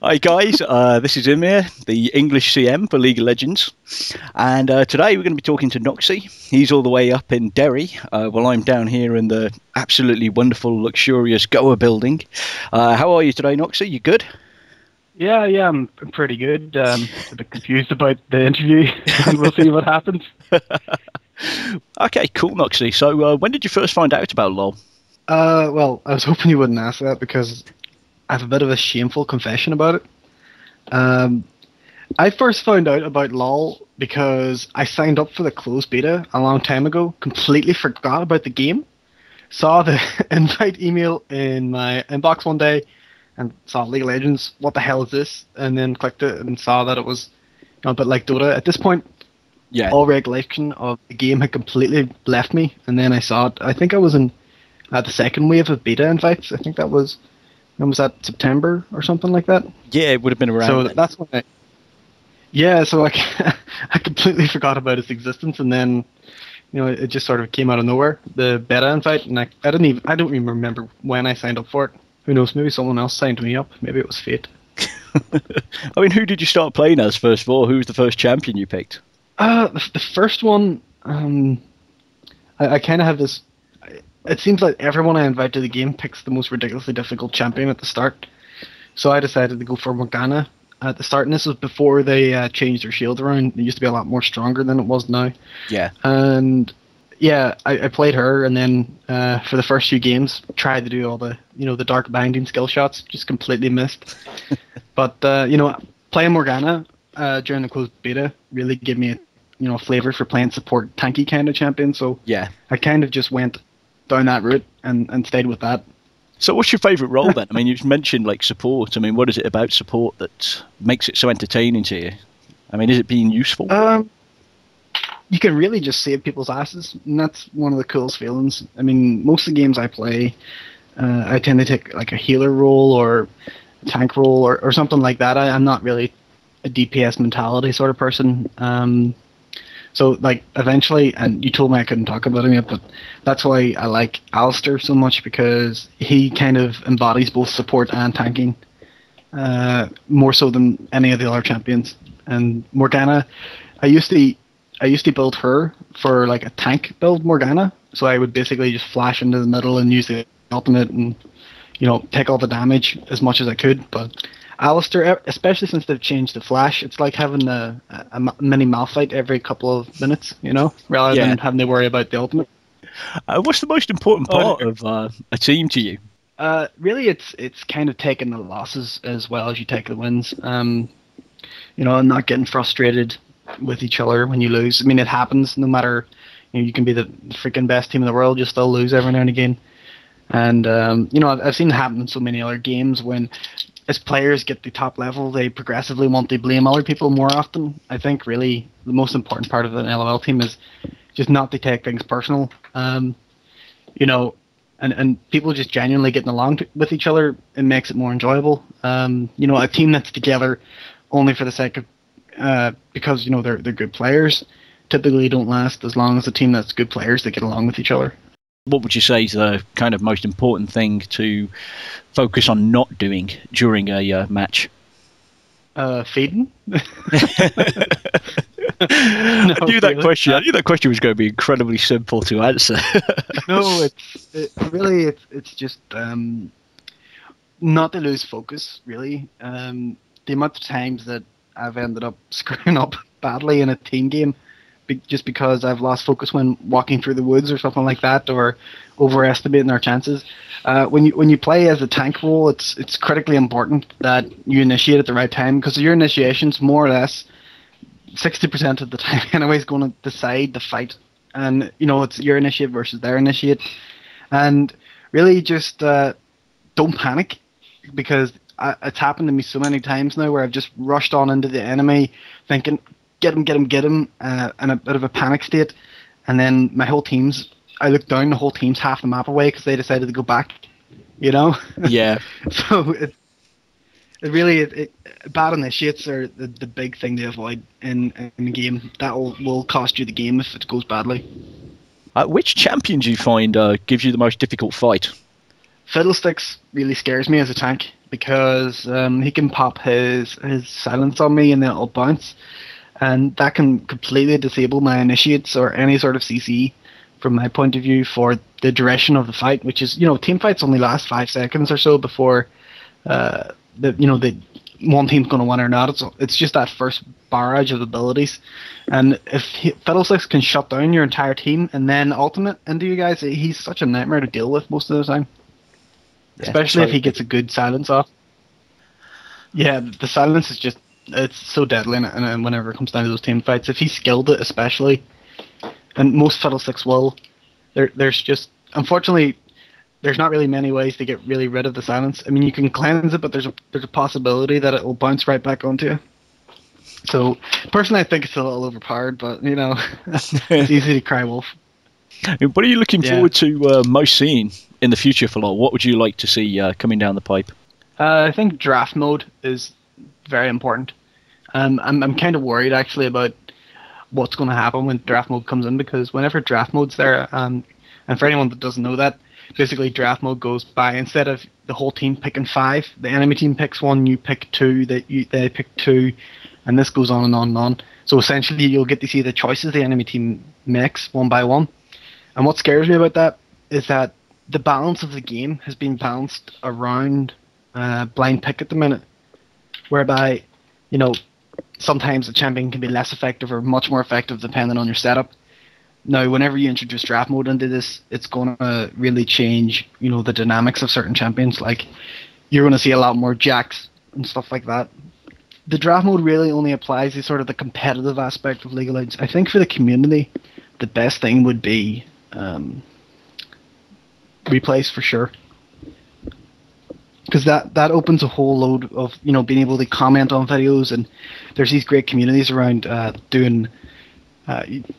Hi guys, this is Emir, the English CM for League of Legends, and today we're going to be talking to Noxy. He's all the way up in Derry, while I'm down here in the absolutely wonderful, luxurious Goa building. How are you today, Noxy? You good? Yeah, I'm pretty good. Just a bit confused about the interview, and we'll see what happens. Okay, cool, Noxy. So, when did you first find out about LoL? Well, I was hoping you wouldn't ask that because I have a bit of a shameful confession about it. Um, I first found out about LOL because I signed up for the closed beta a long time ago, completely forgot about the game, saw the invite email in my inbox one day, and saw League of Legends. What the hell is this? And then clicked it and saw that it was a bit like Dota. At this point, Yeah, all recollection of the game had completely left me, and then I saw it. I think I was in the second wave of beta invites. I think that was when was that, September or something like that. yeah, it would have been around So then. that's when yeah. So I I completely forgot about its existence, and then it just sort of came out of nowhere. The beta invite, and I don't even remember when I signed up for it. Who knows? Maybe someone else signed me up. Maybe it was fate. I mean, who did you start playing as first of all? Who was the first champion you picked? The first one, I kind of have this. It seems like everyone I invite to the game picks the most ridiculously difficult champion at the start. So I decided to go for Morgana at the start, and this was before they changed their shield around. It used to be a lot more stronger than it was now. Yeah, And yeah, I played her, and then for the first few games, tried to do all the the dark binding skill shots, just completely missed. But playing Morgana during the closed beta really gave me a flavor for playing support tanky kind of champion. So yeah. I kind of just went down that route and stayed with that. So, what's your favourite role then? I mean, you've mentioned like support. I mean, what is it about support that makes it so entertaining to you? I mean, is it being useful? You can really just save people's asses, and that's one of the coolest feelings. I mean, most of the games I play, I tend to take like a healer role or a tank role or something like that. I'm not really a DPS mentality sort of person. So like eventually, and you told me I couldn't talk about him yet, but that's why I like Alistair so much, because he kind of embodies both support and tanking, more so than any of the other champions. And Morgana, I used to I used to build her for like a tank build Morgana, so I would basically just flash into the middle and use the ultimate and take all the damage as much as I could. But Alistair, especially since they've changed the flash, it's like having a mini Malphite every couple of minutes, rather Yeah. than having to worry about the ultimate. What's the most important part of a team to you? Really, it's kind of taking the losses as well as you take the wins. And not getting frustrated with each other when you lose. I mean, it happens. No matter, you can be the freaking best team in the world, you still lose every now and again. And I've seen it happen in so many other games when, as players get to top level, they progressively want to blame other people more often. I think really the most important part of an LOL team is just not to take things personal. You know, and people just genuinely getting along with each other, it makes it more enjoyable. A team that's together only for the sake of because they're good players typically don't last as long as a team that's good players that get along with each other. What would you say is the kind of most important thing to focus on not doing during a match? Feeding? I No, knew that really. question. I knew that question was going to be incredibly simple to answer. No, it's just not to lose focus. Really, the amount of times that I've ended up screwing up badly in a team game, just because I've lost focus when walking through the woods or something like that, or overestimating our chances. When you play as a tank role, it's critically important that you initiate at the right time, because your initiation's more or less 60% of the time anyway is going to decide the fight, and it's your initiate versus their initiate, and really just don't panic, because it's happened to me so many times now where I've just rushed on into the enemy thinking get him, get him, get him, in a bit of a panic state, and then I look down, the whole team's half the map away because they decided to go back, you know. Yeah. So it really bad initiates are the big thing to avoid in the game. That will cost you the game if it goes badly. Which champion do you find gives you the most difficult fight? Fiddlesticks really scares me as a tank because he can pop his silence on me and then it'll bounce, and that can completely disable my initiates or any sort of CC from my point of view for the duration of the fight, which is, team fights only last 5 seconds or so before the one team's going to win or not. It's just that first barrage of abilities, and if Fiddlesticks can shut down your entire team and then ultimate into you guys, he's such a nightmare to deal with most of the time. Yeah, especially if he gets a good silence off. Yeah, the silence is it's so deadly, and whenever it comes down to those team fights, if he's skilled it especially, and most Fiddlesticks will, there's just, unfortunately, there's not really many ways to get really rid of the silence. I mean, you can cleanse it, but there's a possibility that it will bounce right back onto you. So, personally, I think it's a little overpowered, but, it's easy to cry wolf. What are you looking forward to most seeing in the future for LoL? What would you like to see coming down the pipe? I think draft mode is very important. I'm kind of worried, actually, about what's going to happen when draft mode comes in, because whenever draft mode's there, and for anyone that doesn't know that, basically draft mode goes by, instead of the whole team picking 5, the enemy team picks 1, you pick 2, they pick 2, and this goes on and on and on. So essentially you'll get to see the choices the enemy team makes one by one. And what scares me about that is that the balance of the game has been balanced around blind pick at the minute, whereby, sometimes a champion can be less effective or much more effective depending on your setup. Now, whenever you introduce draft mode into this, it's going to really change, the dynamics of certain champions. Like, you're going to see a lot more jacks and stuff like that. The draft mode really only applies to sort of the competitive aspect of League of Legends. I think for the community, the best thing would be replays for sure. Because that opens a whole load of, being able to comment on videos, and there's these great communities around doing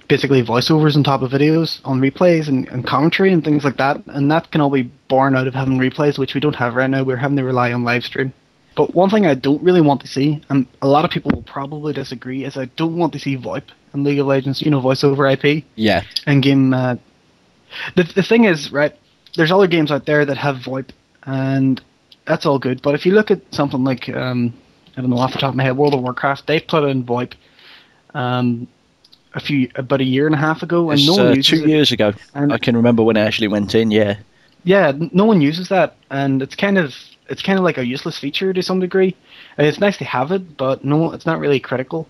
basically voiceovers on top of videos on replays and commentary and things like that, and that can all be born out of having replays, which we don't have right now. We're having to rely on live stream. But one thing I don't really want to see, and a lot of people will probably disagree, is I don't want to see VoIP in League of Legends, voice over IP. Yeah. And game. The thing is, right, there's other games out there that have VoIP, and that's all good. But if you look at something like, I don't know off the top of my head, World of Warcraft, they put in VoIP about a year and a half ago, and no one uses 2 years ago. And I can remember when it actually went in. Yeah. Yeah, no one uses that, and it's kind of like a useless feature to some degree. And it's nice to have it, but no, it's not really critical.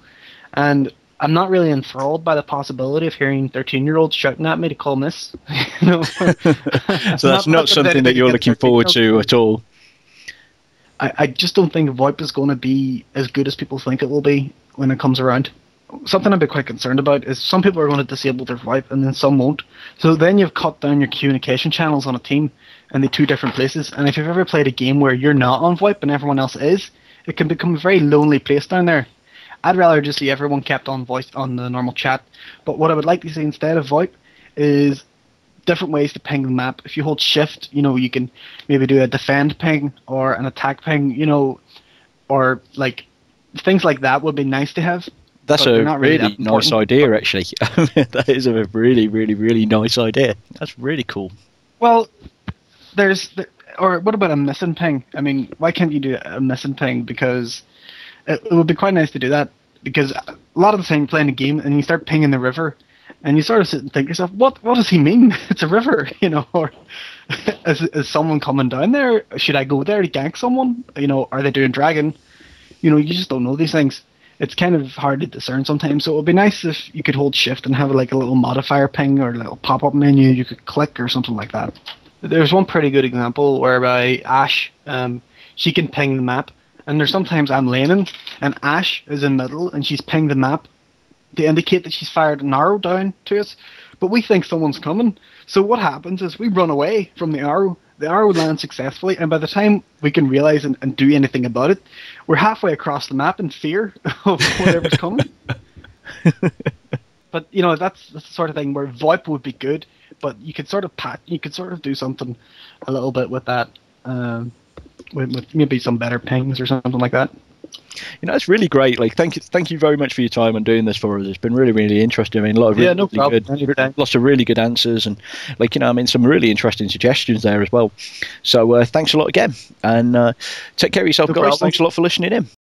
And I'm not really enthralled by the possibility of hearing 13-year-olds shouting at me to call miss. So that's not something that you're looking forward to at all. I just don't think VoIP is going to be as good as people think it will be when it comes around. Something I'd be quite concerned about is some people are going to disable their VoIP and then some won't. So then you've cut down your communication channels on a team in the 2 different places. And if you've ever played a game where you're not on VoIP and everyone else is, it can become a very lonely place down there. I'd rather just see everyone kept on voice on the normal chat. But what I would like to see instead of VoIP is different ways to ping the map. If you hold shift, you can maybe do a defend ping or an attack ping, or like things like that would be nice to have. That's a really nice idea, actually. That is a really, really, really nice idea. That's really cool. Well, or what about a missing ping? I mean, why can't you do a missing ping? Because it would be quite nice to do that. Because a lot of the time you're playing a game and you start pinging the river, and you sort of sit and think to yourself, what does he mean? It's a river, or is someone coming down there? Should I go there to gank someone? Are they doing dragon? You just don't know these things. It's kind of hard to discern sometimes, so it would be nice if you could hold shift and have like a little modifier ping or a little pop-up menu you could click or something like that. There's one pretty good example whereby Ashe, she can ping the map, and there's sometimes I'm laning, and Ashe is in the middle, and she's pinged the map to indicate that she's fired an arrow down to us, but we think someone's coming. So what happens is we run away from the arrow lands successfully, and by the time we can realize and do anything about it, we're halfway across the map in fear of whatever's coming. But that's the sort of thing where VoIP would be good, but you could sort of do something a little bit with that, with maybe some better pings or something like that. It's really great. Like, thank you very much for your time and doing this for us. It's been really, really interesting. I mean, a lot of Yeah, really, no really problem. good, Anytime. lots of really good answers, and I mean, some really interesting suggestions there as well. So, thanks a lot again, and take care of yourself, No guys. problem. Thanks a lot for listening in.